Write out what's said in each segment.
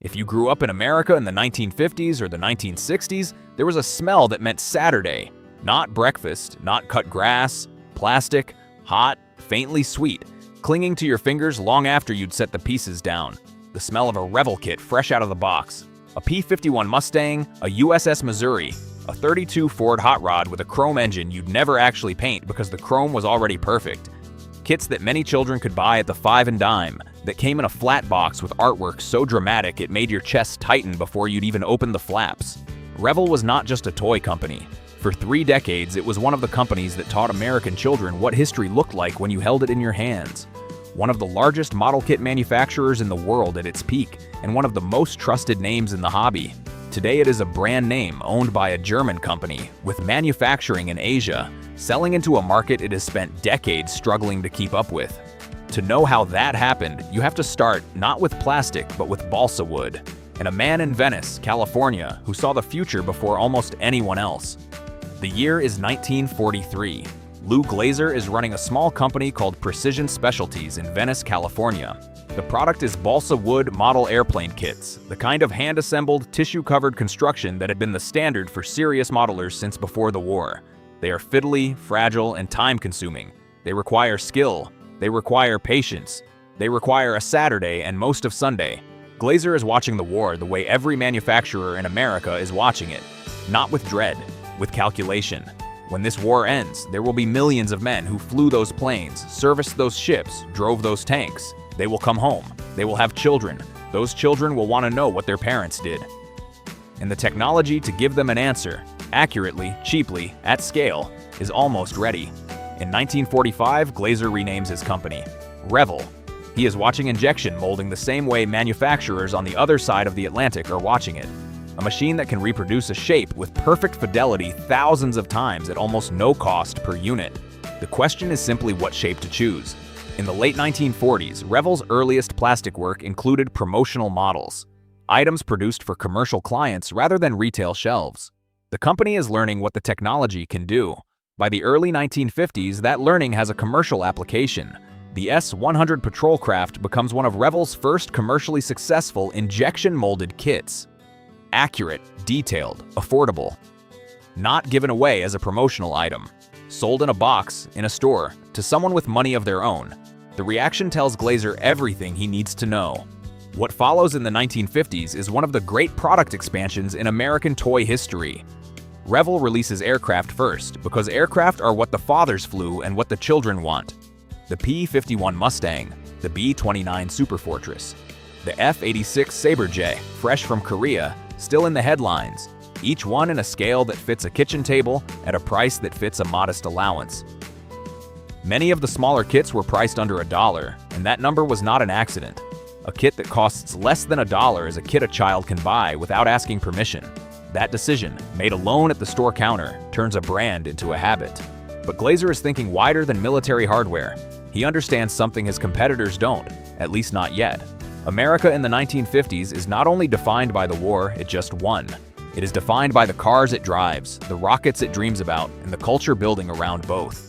If you grew up in America in the 1950s or the 1960s, there was a smell that meant Saturday. Not breakfast, not cut grass, plastic, hot, faintly sweet, clinging to your fingers long after you'd set the pieces down. The smell of a Revell kit fresh out of the box. A P-51 Mustang, a USS Missouri, a 32 Ford hot rod with a chrome engine you'd never actually paint because the chrome was already perfect. Kits that many children could buy at the 5 and dime, that came in a flat box with artwork so dramatic it made your chest tighten before you'd even open the flaps. Revell was not just a toy company. For 3 decades, it was one of the companies that taught American children what history looked like when you held it in your hands. One of the largest model kit manufacturers in the world at its peak, and one of the most trusted names in the hobby. Today it is a brand name owned by a German company, with manufacturing in Asia, selling into a market it has spent decades struggling to keep up with. To know how that happened, you have to start not with plastic, but with balsa wood, and a man in Venice, California, who saw the future before almost anyone else. The year is 1943. Lew Glaser is running a small company called Precision Specialties in Venice, California. The product is balsa wood model airplane kits, the kind of hand-assembled, tissue-covered construction that had been the standard for serious modelers since before the war. They are fiddly, fragile, and time-consuming. They require skill. They require patience. They require a Saturday and most of Sunday. Glaser is watching the war the way every manufacturer in America is watching it. Not with dread, with calculation. When this war ends, there will be millions of men who flew those planes, serviced those ships, drove those tanks. They will come home. They will have children. Those children will want to know what their parents did. And the technology to give them an answer, accurately, cheaply, at scale, is almost ready. In 1945, Glaser renames his company, Revell. He is watching injection molding the same way manufacturers on the other side of the Atlantic are watching it. A machine that can reproduce a shape with perfect fidelity thousands of times at almost no cost per unit. The question is simply what shape to choose. In the late 1940s, Revell's earliest plastic work included promotional models, items produced for commercial clients rather than retail shelves. The company is learning what the technology can do. By the early 1950s, that learning has a commercial application. The S-100 patrol craft becomes one of Revell's first commercially successful injection-molded kits. Accurate, detailed, affordable. Not given away as a promotional item. Sold in a box, in a store, to someone with money of their own. The reaction tells Glaser everything he needs to know. What follows in the 1950s is one of the great product expansions in American toy history. Revell releases aircraft first, because aircraft are what the fathers flew and what the children want. The P-51 Mustang, the B-29 Superfortress, the F-86 Sabre-J, fresh from Korea, still in the headlines, each one in a scale that fits a kitchen table at a price that fits a modest allowance. Many of the smaller kits were priced under $1, and that number was not an accident. A kit that costs less than $1 is a kit a child can buy without asking permission. That decision, made alone at the store counter, turns a brand into a habit. But Glaser is thinking wider than military hardware. He understands something his competitors don't, at least not yet. America in the 1950s is not only defined by the war it just won. It is defined by the cars it drives, the rockets it dreams about, and the culture building around both.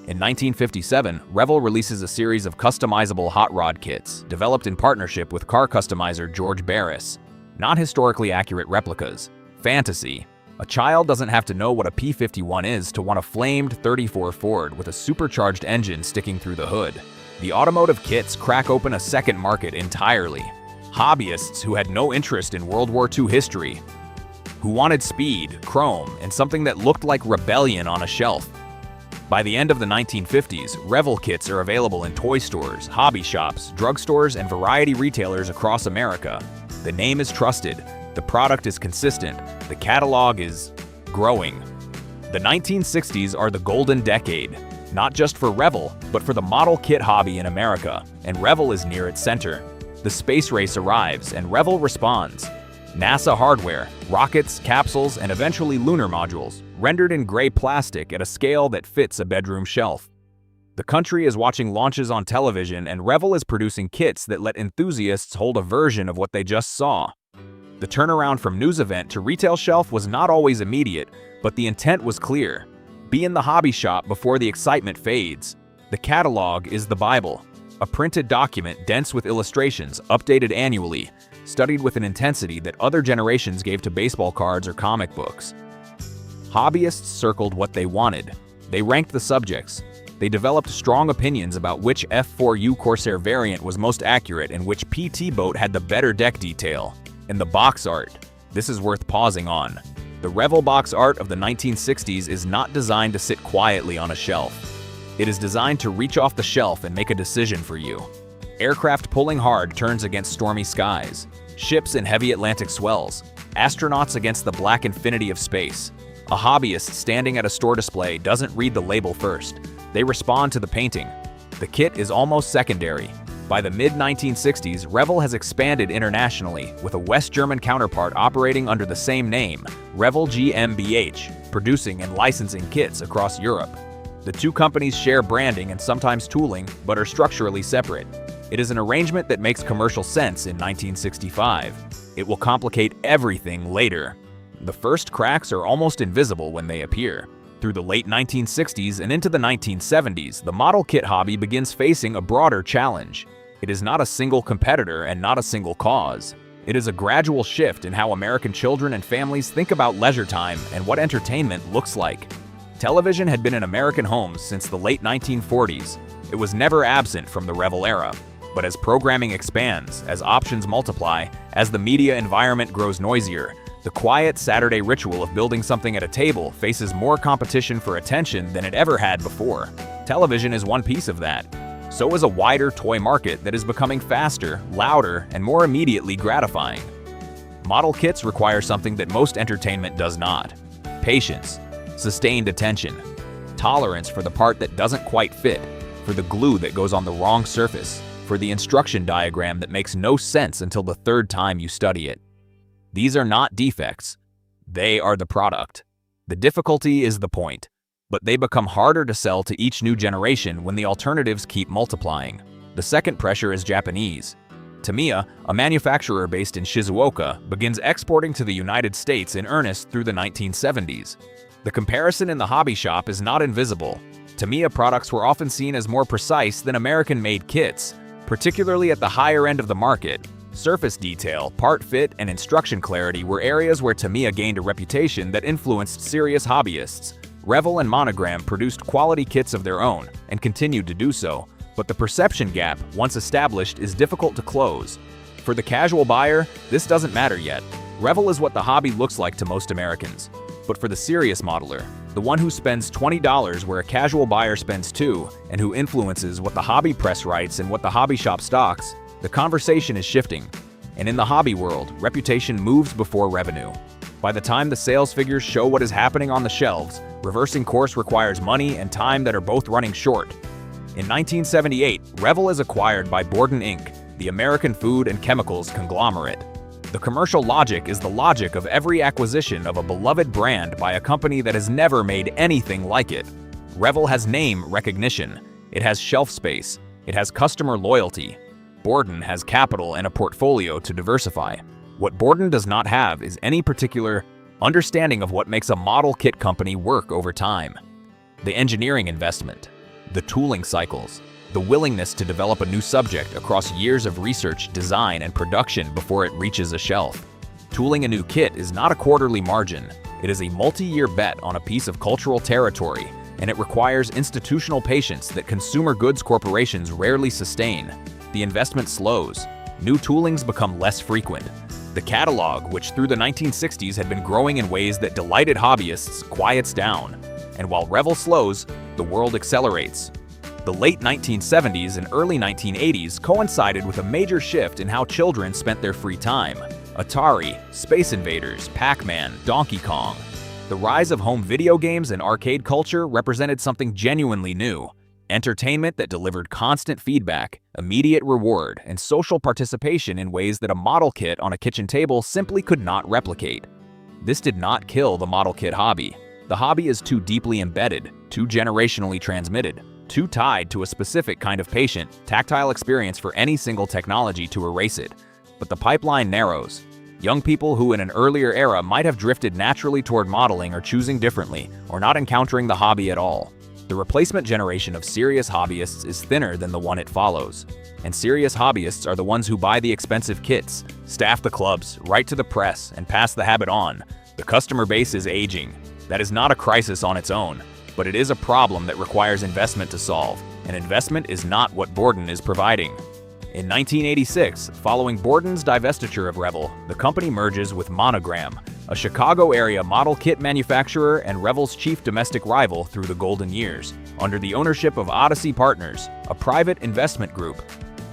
In 1957, Revell releases a series of customizable hot rod kits, developed in partnership with car customizer George Barris. Not historically accurate replicas. Fantasy. A child doesn't have to know what a P-51 is to want a flamed 34 Ford with a supercharged engine sticking through the hood. The automotive kits crack open a second market entirely. Hobbyists who had no interest in World War II history, who wanted speed, chrome, and something that looked like rebellion on a shelf. By the end of the 1950s, Revell kits are available in toy stores, hobby shops, drugstores, and variety retailers across America. The name is trusted, the product is consistent, the catalog is growing. The 1960s are the golden decade, not just for Revell, but for the model kit hobby in America, and Revell is near its center. The space race arrives, and Revell responds. NASA hardware, rockets, capsules, and eventually lunar modules, rendered in gray plastic at a scale that fits a bedroom shelf. The country is watching launches on television, and Revell is producing kits that let enthusiasts hold a version of what they just saw. The turnaround from news event to retail shelf was not always immediate, but the intent was clear. Be in the hobby shop before the excitement fades. The catalog is the Bible, a printed document dense with illustrations, updated annually, studied with an intensity that other generations gave to baseball cards or comic books. Hobbyists circled what they wanted. They ranked the subjects. They developed strong opinions about which F4U Corsair variant was most accurate and which PT boat had the better deck detail. And the box art. This is worth pausing on. The Revell box art of the 1960s is not designed to sit quietly on a shelf. It is designed to reach off the shelf and make a decision for you. Aircraft pulling hard turns against stormy skies. Ships in heavy Atlantic swells. Astronauts against the black infinity of space. A hobbyist standing at a store display doesn't read the label first. They respond to the painting. The kit is almost secondary. By the mid-1960s, Revell has expanded internationally, with a West German counterpart operating under the same name, Revell GmbH, producing and licensing kits across Europe. The two companies share branding and sometimes tooling, but are structurally separate. It is an arrangement that makes commercial sense in 1965. It will complicate everything later. The first cracks are almost invisible when they appear. Through the late 1960s and into the 1970s, the model kit hobby begins facing a broader challenge. It is not a single competitor and not a single cause. It is a gradual shift in how American children and families think about leisure time and what entertainment looks like. Television had been in American homes since the late 1940s. It was never absent from the Revell era. But as programming expands, as options multiply, as the media environment grows noisier, the quiet Saturday ritual of building something at a table faces more competition for attention than it ever had before. Television is one piece of that. So is a wider toy market that is becoming faster, louder, and more immediately gratifying. Model kits require something that most entertainment does not: patience, sustained attention, tolerance for the part that doesn't quite fit, for the glue that goes on the wrong surface, for the instruction diagram that makes no sense until the third time you study it. These are not defects. They are the product. The difficulty is the point, but they become harder to sell to each new generation when the alternatives keep multiplying. The second pressure is Japanese. Tamiya, a manufacturer based in Shizuoka, begins exporting to the United States in earnest through the 1970s. The comparison in the hobby shop is not invisible. Tamiya products were often seen as more precise than American-made kits, particularly at the higher end of the market. Surface detail, part fit, and instruction clarity were areas where Tamiya gained a reputation that influenced serious hobbyists. Revell and Monogram produced quality kits of their own, and continued to do so, but the perception gap, once established, is difficult to close. For the casual buyer, this doesn't matter yet. Revell is what the hobby looks like to most Americans. But for the serious modeler, the one who spends $20 where a casual buyer spends $2, and who influences what the hobby press writes and what the hobby shop stocks, the conversation is shifting. And in the hobby world, reputation moves before revenue. By the time the sales figures show what is happening on the shelves, reversing course requires money and time that are both running short. In 1978, Revell is acquired by Borden Inc., the American food and chemicals conglomerate. The commercial logic is the logic of every acquisition of a beloved brand by a company that has never made anything like it. Revell has name recognition. It has shelf space. It has customer loyalty. Borden has capital and a portfolio to diversify. What Borden does not have is any particular understanding of what makes a model kit company work over time. The engineering investment, the tooling cycles, the willingness to develop a new subject across years of research, design, and production before it reaches a shelf. Tooling a new kit is not a quarterly margin. It is a multi-year bet on a piece of cultural territory, and it requires institutional patience that consumer goods corporations rarely sustain. The investment slows. New toolings become less frequent. The catalog, which through the 1960s had been growing in ways that delighted hobbyists, quiets down. And while Revell slows, the world accelerates. The late 1970s and early 1980s coincided with a major shift in how children spent their free time. Atari, Space Invaders, Pac-Man, Donkey Kong. The rise of home video games and arcade culture represented something genuinely new. Entertainment that delivered constant feedback, immediate reward, and social participation in ways that a model kit on a kitchen table simply could not replicate. This did not kill the model kit hobby. The hobby is too deeply embedded, too generationally transmitted, too tied to a specific kind of patient, tactile experience for any single technology to erase it. But the pipeline narrows. Young people who in an earlier era might have drifted naturally toward modeling are choosing differently, or not encountering the hobby at all. The replacement generation of serious hobbyists is thinner than the one it follows. And serious hobbyists are the ones who buy the expensive kits, staff the clubs, write to the press, and pass the habit on. The customer base is aging. That is not a crisis on its own, but it is a problem that requires investment to solve, and investment is not what Borden is providing. In 1986, following Borden's divestiture of Revell, the company merges with Monogram, a Chicago-area model kit manufacturer and Revell's chief domestic rival through the golden years, under the ownership of Odyssey Partners, a private investment group.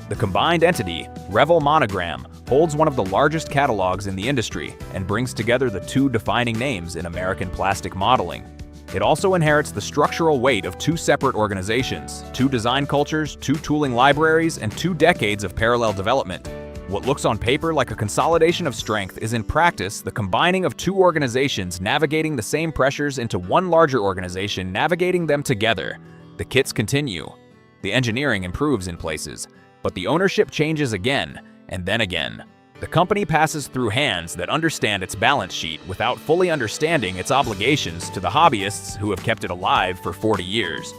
The combined entity, Revell Monogram, holds one of the largest catalogs in the industry and brings together the two defining names in American plastic modeling. It also inherits the structural weight of two separate organizations, two design cultures, two tooling libraries, and 2 decades of parallel development. What looks on paper like a consolidation of strength is in practice the combining of two organizations navigating the same pressures into one larger organization navigating them together. The kits continue. The engineering improves in places, but the ownership changes again, and then again. The company passes through hands that understand its balance sheet without fully understanding its obligations to the hobbyists who have kept it alive for 40 years.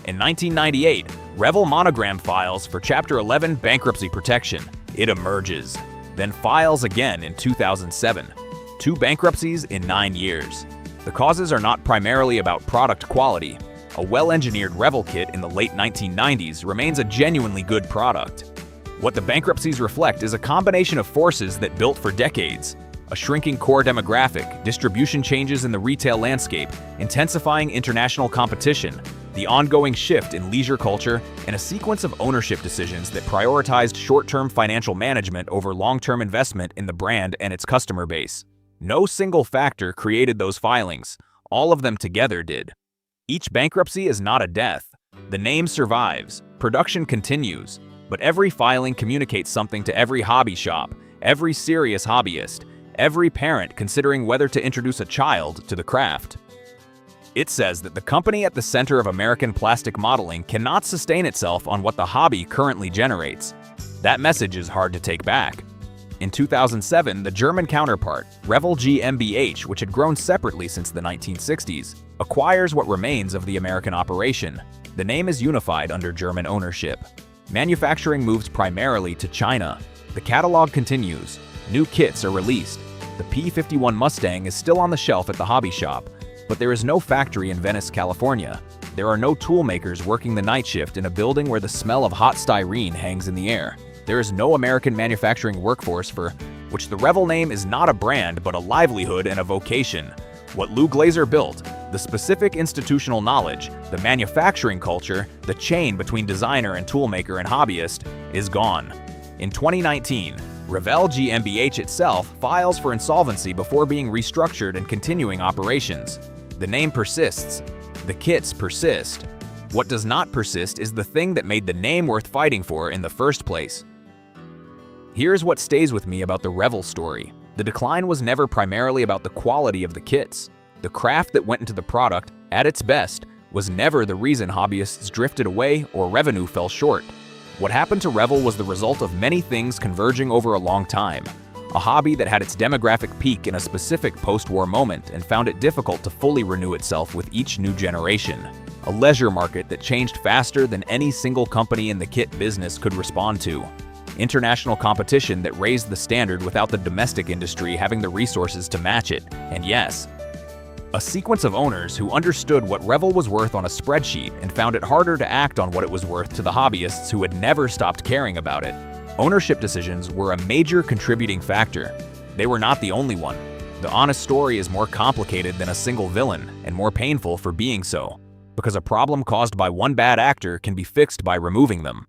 In 1998, Revell Monogram files for Chapter 11 bankruptcy protection. It emerges, then files again in 2007. 2 bankruptcies in 9 years. The causes are not primarily about product quality. A well-engineered Revell kit in the late 1990s remains a genuinely good product. What the bankruptcies reflect is a combination of forces that built for decades. A shrinking core demographic, distribution changes in the retail landscape, intensifying international competition, the ongoing shift in leisure culture, and a sequence of ownership decisions that prioritized short-term financial management over long-term investment in the brand and its customer base. No single factor created those filings. All of them together did. Each bankruptcy is not a death. The name survives. Production continues. But every filing communicates something to every hobby shop, every serious hobbyist, every parent considering whether to introduce a child to the craft. It says that the company at the center of American plastic modeling cannot sustain itself on what the hobby currently generates. That message is hard to take back. In 2007, the German counterpart, Revell GmbH, which had grown separately since the 1960s, acquires what remains of the American operation. The name is unified under German ownership. Manufacturing moves primarily to China. The catalog continues. New kits are released. The P-51 Mustang is still on the shelf at the hobby shop, but there is no factory in Venice, California. There are no toolmakers working the night shift in a building where the smell of hot styrene hangs in the air. There is no American manufacturing workforce for which the Revell name is not a brand but a livelihood and a vocation. What Lew Glaser built, the specific institutional knowledge, the manufacturing culture, the chain between designer and toolmaker and hobbyist, is gone. In 2019, Revell GmbH itself files for insolvency before being restructured and continuing operations. The name persists. The kits persist. What does not persist is the thing that made the name worth fighting for in the first place. Here's what stays with me about the Revell story. The decline was never primarily about the quality of the kits. The craft that went into the product, at its best, was never the reason hobbyists drifted away or revenue fell short. What happened to Revell was the result of many things converging over a long time. A hobby that had its demographic peak in a specific post-war moment and found it difficult to fully renew itself with each new generation. A leisure market that changed faster than any single company in the kit business could respond to. International competition that raised the standard without the domestic industry having the resources to match it. And yes, a sequence of owners who understood what Revell was worth on a spreadsheet and found it harder to act on what it was worth to the hobbyists who had never stopped caring about it. Ownership decisions were a major contributing factor. They were not the only one. The honest story is more complicated than a single villain and more painful for being so, because a problem caused by one bad actor can be fixed by removing them.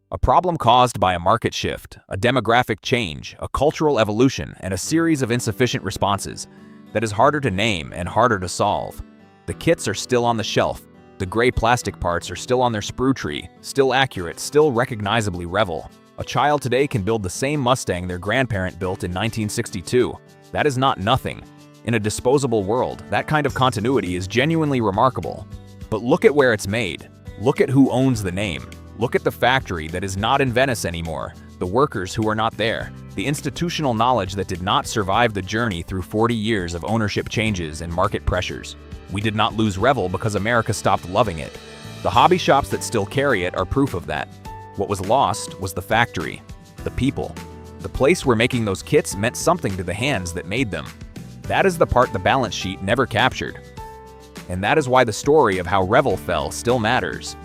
A problem caused by a market shift, a demographic change, a cultural evolution, and a series of insufficient responses that is harder to name and harder to solve. The kits are still on the shelf. The gray plastic parts are still on their sprue tree, still accurate, still recognizably Revell. A child today can build the same Mustang their grandparent built in 1962. That is not nothing. In a disposable world, that kind of continuity is genuinely remarkable. But look at where it's made. Look at who owns the name. Look at the factory that is not in Venice anymore, the workers who are not there, the institutional knowledge that did not survive the journey through 40 years of ownership changes and market pressures. We did not lose Revell because America stopped loving it. The hobby shops that still carry it are proof of that. What was lost was the factory, the people, the place where making those kits meant something to the hands that made them. That is the part the balance sheet never captured. And that is why the story of how Revell fell still matters.